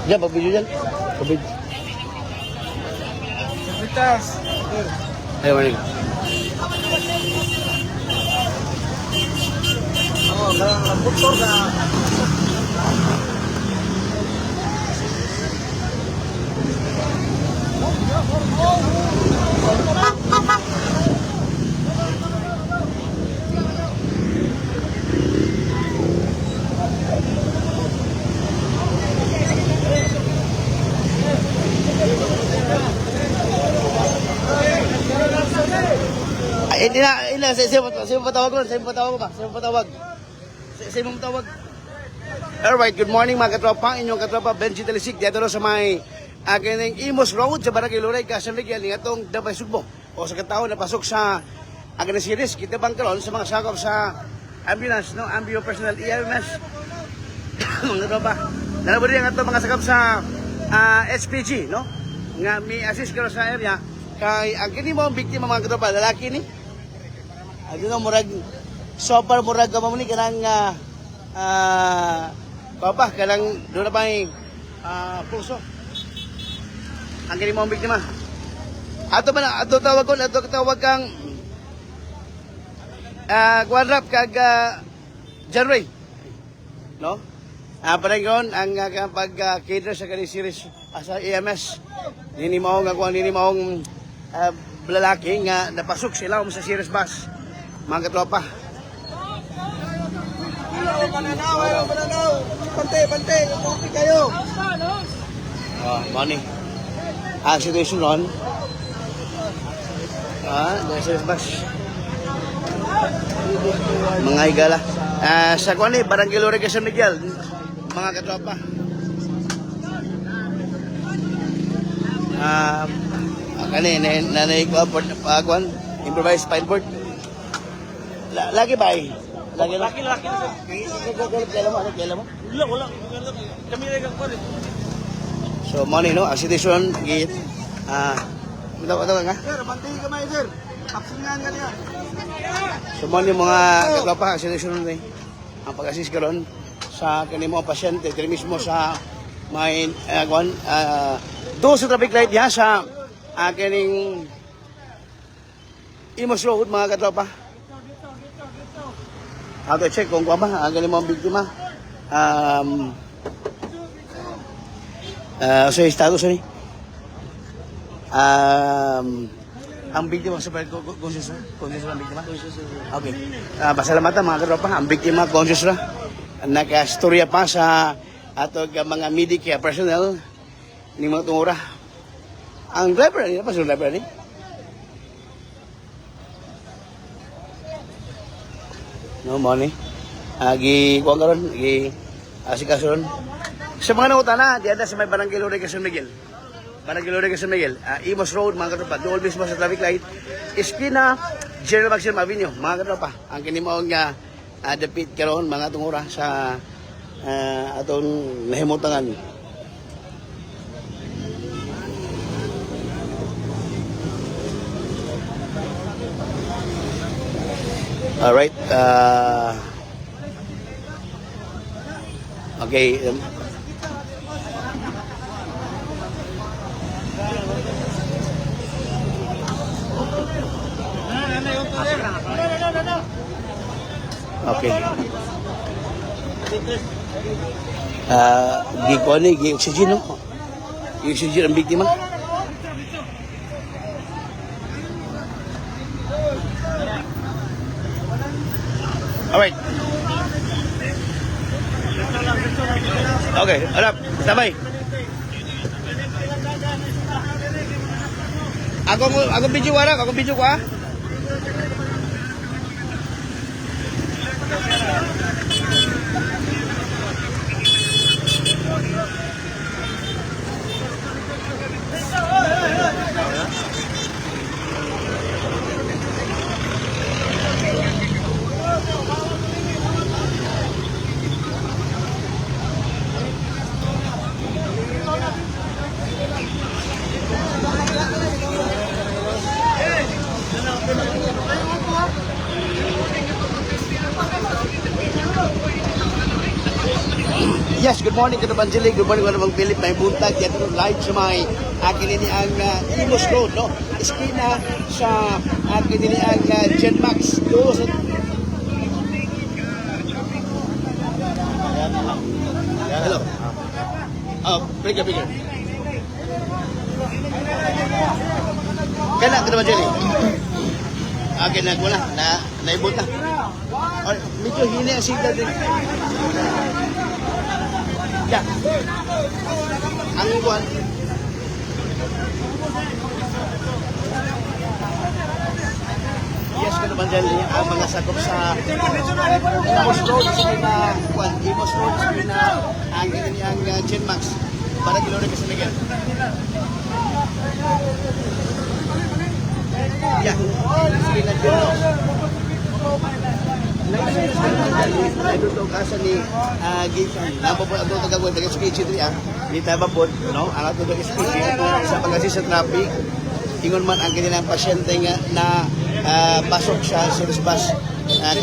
Diyan, pag-video dyan. Pag-video. Ay, morning. Motor na. Ay, hindi na, sa'yo patawag ko, sa'yo patawag ko ba? Sa'yo patawag. Sa'yo mong tawag. Alright, good morning mga katropa, inyong katropa Benji Talisik, dito na sa may aking Imos Road sa Barangay Luray, Quezon Region, ng atong Dabay Sugbo. O sa katao na pasok sa aking series, kita bang karon sa mga sakop sa ambulance, no? Ambio personal EMS. Mga katropa, nalabot rin ang atong mga sakop sa SPG, no? Nga may assist karon sa area, kay ang kini mo ang biktima mga katropa, lalaki ni. Ano na murag super murag ka mamuni kanang papa kanang do na bay pulso. Ang kini mo ang biktima. Ato tawag kang quadrap kag Janway. No? Parang ang pag-cater sa kani series sa EMS. Nini mao nga kuan nini mao lalaki nga napasok sila sa series bus. Mga katropa. Mananaw. Bante. Kopi kayo. Money. Ang situation ron. Nasa bus. Mga higala. Sa kuan ni Barangay Luray, Quezon Miguel. Mga katropa. Kani nanay ko kuan improvised spineboard. Lagi ba eh? Lagi. Kailan mo? Wala. Kami rin pa rin. So, money, no? Ang situation, git. Matawa nga? Sir, bantay ka may sir. Aksingan ka niya. So, money mga katropa, ang situation rin. Ang pag-assist ka ron sa kanimo pasyente, dito mismo sa may, doon sa traffic light niya sa kining Imos Road, mga katropa. Ato check kung kuha ba ang galing mo ang biktima. So status ni. Ang biktima sa conscious ang biktima. Okay. Pasalamatan mga katropa, ang biktima conscious ra. Naka-storya pa sa ato mga Medicare personnel ni mga tungura. Ang driver ni pa sa driver ni. No money. Kuha karon, asikaso ron. Sa mga nautana, diyan sa may Barangay Luray, Quezon Miguel. Barangay Luray, Quezon Miguel. Imos Road, mga katropa. Doon mismo sa traffic light. Iskina, General Maxim Avenue, mga katropa. Ang kinimaong dapit karon mga tungura sa atong nahimutangan. Alright. Okay. Okay. Gi-oxygen, no? Gi-oxygen ang biktima. Alright. Okay, harap. Sabay. Ako video ko ah. Yes, good morning to Evangeline. Good morning mga Philip. May buntag dito live sa may akin ini ang Imos Road, no? Esquina sa akin ini ang Gen Max. Do sa Hello. Bigger. Kana ka Evangeline. Akin na ko na naibot na. Medyo hini ang signal din. Ya. Ang buwan. Yes, ka naman dyan ang mga sakop sa Imos Road sa na buwan. Imos Road sa na ang Gen Max. Para kilore ka sa Miguel. Ya. Sige na dyan. Ito to kasa ni Gisan. Napa po ato tagagawin taga speech ito ya. Ni taba po no ang ato taga speech sa pag-assist sa traffic. Ingon man ang kanilang pasyente nga na pasok sa service bus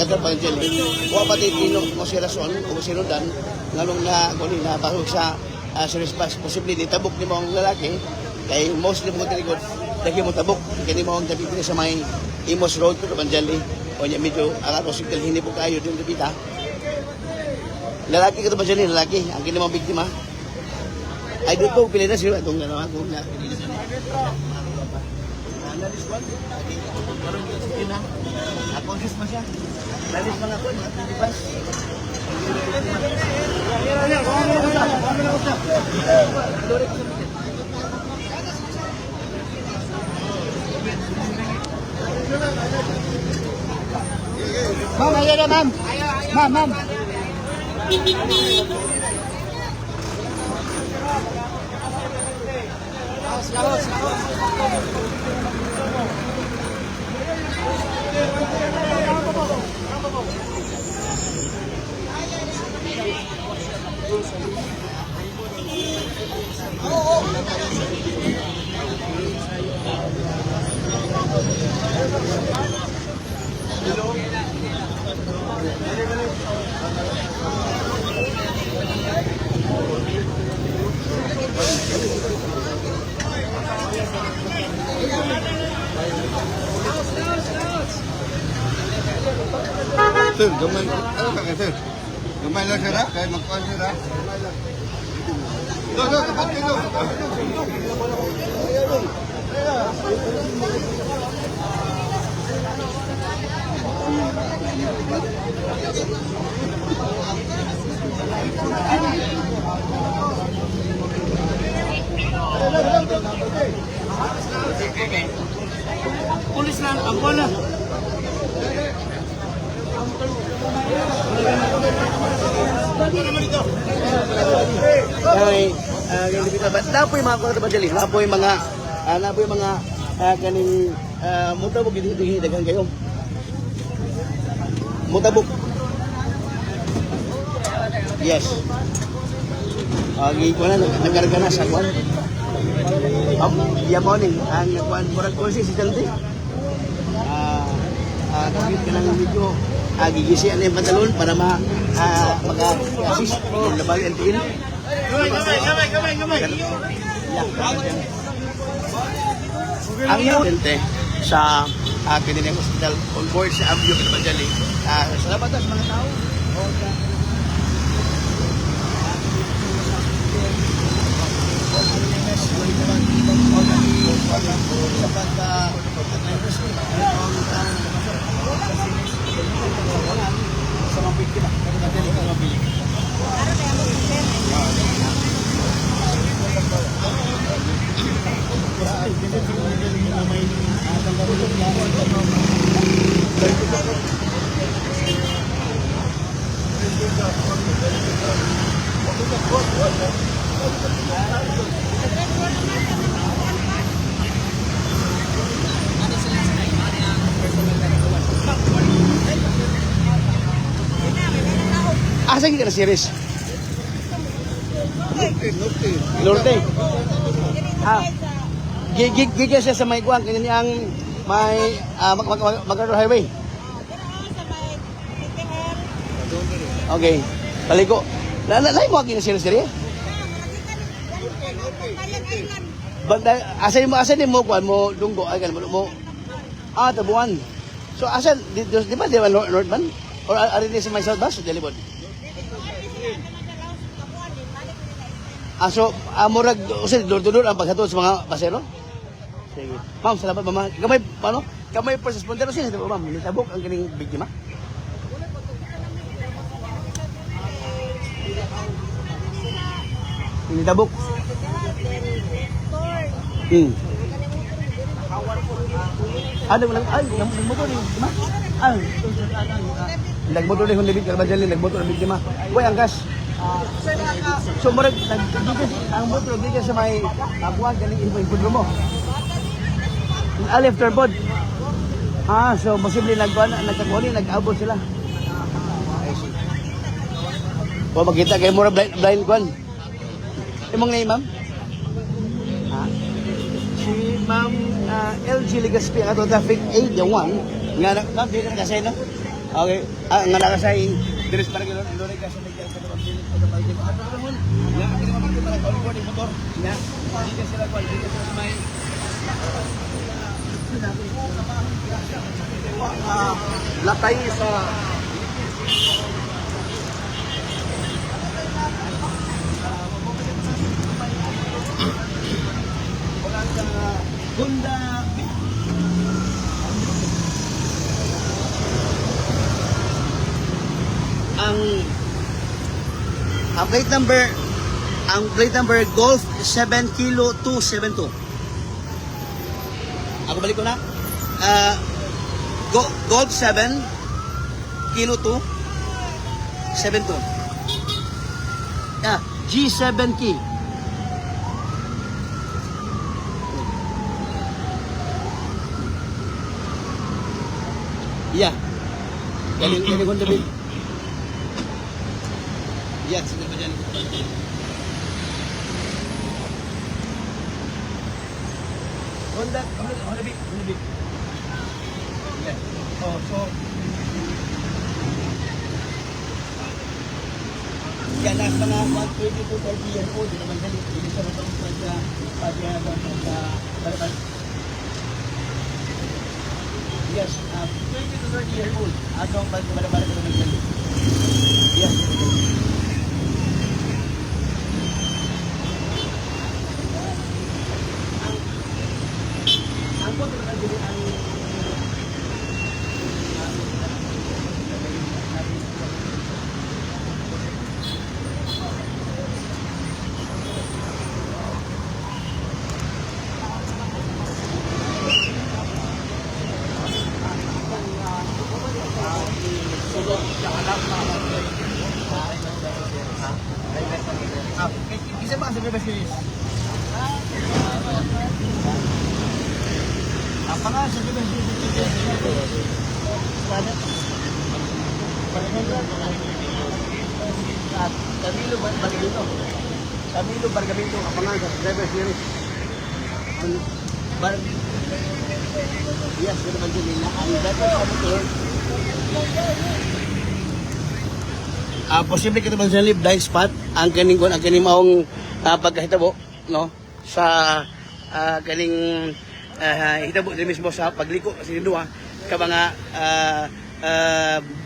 kadto pang jeli. Wa pati tino mo si rason o sinudan nganong na kuni na pasok sa service bus posible di tabok ni mo ang lalaki kay mostly mo tiligod dagi mo tabok kini mo ang tabi sa may Imos Road to Evangeline. O niya medyo ang ato signal hindi po kayo din kapita. Lalaki ka ito ba dyan lalaki? Ang kinamang biktima. Ay doon po, pili na sila. Itong ano, kung na. Lalis one. Parang yung sige na. Conscious pa siya. Lalis mga po, mga tibas. Ma'am, ayan na ma'am. Ma'am. Sir, gamay. Ano ka sir? Gamay lang sir ha? Kaya magkuhan sir ha? Do, tapat kayo. Pulis lang, ang bola. Ay, napoy mga kuha ba dali? Napoy mga kaning mutabog dito dagang kayo. Mutabog. Yes. Agi ko na nagkarga na sa kwan. Yeah morning, ang kwan murag ko si Daldi. Kapit ka ng video. Gigisi ang yung pantalon para maka-assist yung labag LTN. Gamay. Ang yun sa Kinilang Hospital on board sa Abyo Kinabajali. Salamat sa mga tao. Sa mga biktima. Asa kita na series? Norte. Gigil siya sa may kuwan kanya ang may MacArthur Highway. Okay. Paliko. Lain mo lagi na siri-siri. Banda asan mo kuan mo dunggo ay kan mo. Tabuan. So asan di ba North man? Or ari ni sa may south ba sa Delibon? So murag usa dur ang paghatod sa mga pasero. Sige. Ma'am, salamat ma'am. Kamay first responder siya sa ma'am. Nitabok ang kining biktima. Nitabok. Ano lang nagmotor ni biktima? Nagmotor ni Honda Beat Carbanjali, nagmotor ang biktima. Boy ang gas. So murag ang motor dito sa may abuan galing info mo. Left turn pod. So posible nagkakuha nag-abot sila. O makita kayo mura blind kwan. Imong name, ma'am? Si Ma'am LG Legaspi ato traffic 81 nga ma'am dito na kasay no? Okay. Nga nakasay diris para gilo lori kasi nagyan sa pagpilit sa pagpilit. Ato naman. Nga kini mo para onboard yung motor. Nga dito sila kwan dito sila sa may lakay sa Honda ang plate number Golf 7 Kilo 272. Ako balik ko na. Golf 7 Kilo 272. G7 key. Yeah. Galing Honda Beat. Yeah, sige pa dyan. Honda Beat. Yeah. So yan ang mga 120 to 30 years old naman dali. Hindi sa mga pagka yes, 20 to 30 years old. Atong pagkabalabala ko naman dali. Yes. Ang po naman dali ang isa ba sa series? Apa nga sa series? Camilo Bargamito, apa nga sa driver series? Yes, pero ba din na ang driver sa motor? Posible kita man sa blind spot ang kaning maong pagkahitabo no sa kaning hitabo din mismo sa pagliko sa duha ka mga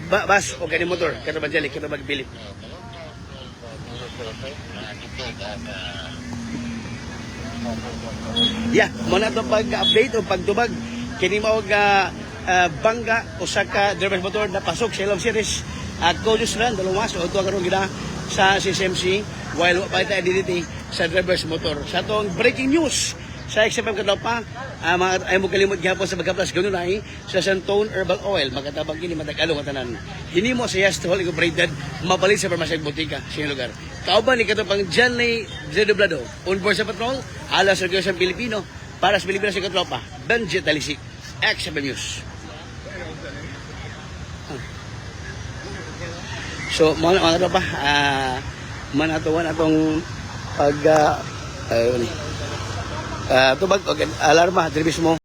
bus o kaning motor kato man dili kato magbilip. Yeah, mo na to pag-update o pagtubag kini mao bangga usa ka driver's motor na pasok sa ilong series at Codius Run, dalawa so ito karon gina sa CCMC while pa ita identity sa driver's motor. Sa atong breaking news sa XFM Kadlawpa, ay mo kalimot gyapon sa pagkaplas ganunay sa Santone Herbal Oil makatabang kini matag-along tanan. Kini mo sa Yes to Holy Incorporated mapalit sa parmasya butika sa lugar. Kauban ni katong John Lee Zedoblado on board sa patrol alas sa Pilipino para sa Pilipinas sa Kadlawpa. Benji Talisik, XFM News. So, mga tropa, manatuan atong pag tubag, alarma, televis mo.